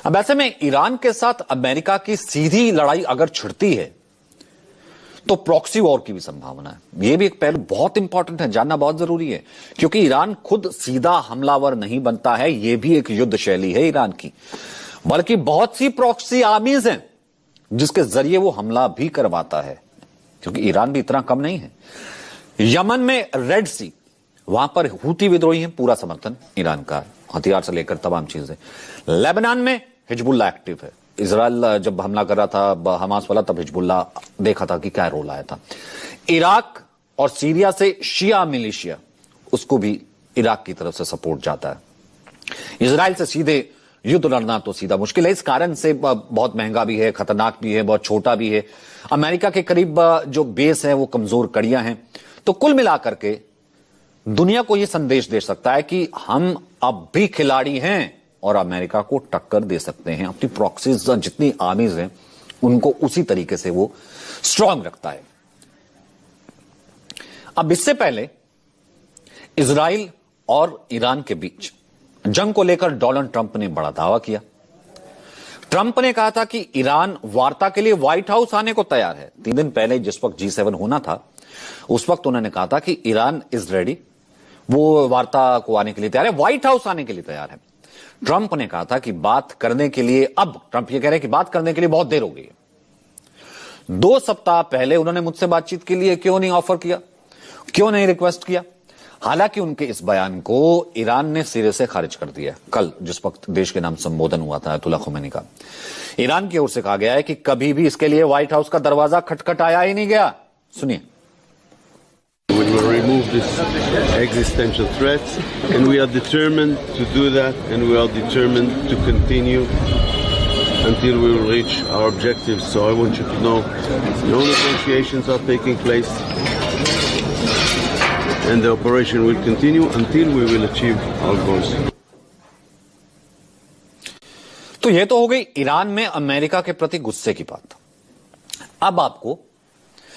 अब ऐसे में ईरान के साथ अमेरिका की सीधी लड़ाई अगर छिड़ती है तो प्रॉक्सी वॉर की भी संभावना है। यह भी एक पहलू बहुत इंपॉर्टेंट है, जानना बहुत जरूरी है, क्योंकि ईरान खुद सीधा हमलावर नहीं बनता है। यह भी एक युद्ध शैली है ईरान की, बल्कि बहुत सी प्रॉक्सी आर्मीज हैं जिसके जरिए वो हमला भी करवाता है, क्योंकि ईरान भी इतना कम नहीं है। यमन में रेड सी, वहां पर हूती विद्रोही हैं, पूरा समर्थन ईरान का, हथियार से लेकर तमाम चीजें। लेबनान में हिजबुल्लाह एक्टिव है। इजराइल जब हमला कर रहा था हमास वाला, तब हिजबुल्लाह देखा था कि क्या रोल आया था। इराक और सीरिया से शिया मिलिशिया, उसको भी इराक की तरफ से सपोर्ट जाता है। इजराइल से सीधे युद्ध लड़ना तो सीधा मुश्किल है, इस कारण से बहुत महंगा भी है, खतरनाक भी है, बहुत छोटा भी है। अमेरिका के करीब जो बेस है वो कमजोर कड़ियां हैं। तो कुल मिलाकर के दुनिया को यह संदेश दे सकता है कि हम अब भी खिलाड़ी हैं और अमेरिका को टक्कर दे सकते हैं। अपनी प्रॉक्सीज जितनी आर्मीज हैं उनको उसी तरीके से वो स्ट्रांग रखता है। अब इससे पहले इजराइल और ईरान के बीच जंग को लेकर डोनाल्ड ट्रंप ने बड़ा दावा किया। ट्रंप ने कहा था कि ईरान वार्ता के लिए व्हाइट हाउस आने को तैयार है। 3 दिन पहले जिस वक्त G7 होना था, उस वक्त उन्होंने कहा था कि ईरान इज रेडी, वो वार्ता को आने के लिए तैयार है, व्हाइट हाउस आने के लिए तैयार है। ट्रंप ने कहा था कि बात करने के लिए, अब ट्रंप ये कह रहे हैं कि बात करने के लिए बहुत देर हो गई है। 2 सप्ताह पहले उन्होंने मुझसे बातचीत के लिए क्यों नहीं ऑफर किया, क्यों नहीं रिक्वेस्ट किया? हालांकि उनके इस बयान को ईरान ने सिरे से खारिज कर दिया। कल जिस वक्त देश के नाम संबोधन हुआ था अयतुल्लाह खुमैनी का, ईरान की ओर से कहा गया है कि कभी भी इसके लिए व्हाइट हाउस का दरवाजा खटखटाया ही नहीं गया। सुनिए। We will remove this existential threat, and we are determined to do that, and we are determined to continue until we will reach our objectives. So I want you to know, no negotiations are taking place, and the operation will continue until we will achieve our goals. तो यह तो हो गई Iran में America के प्रति गुस्से की बात। अब आपको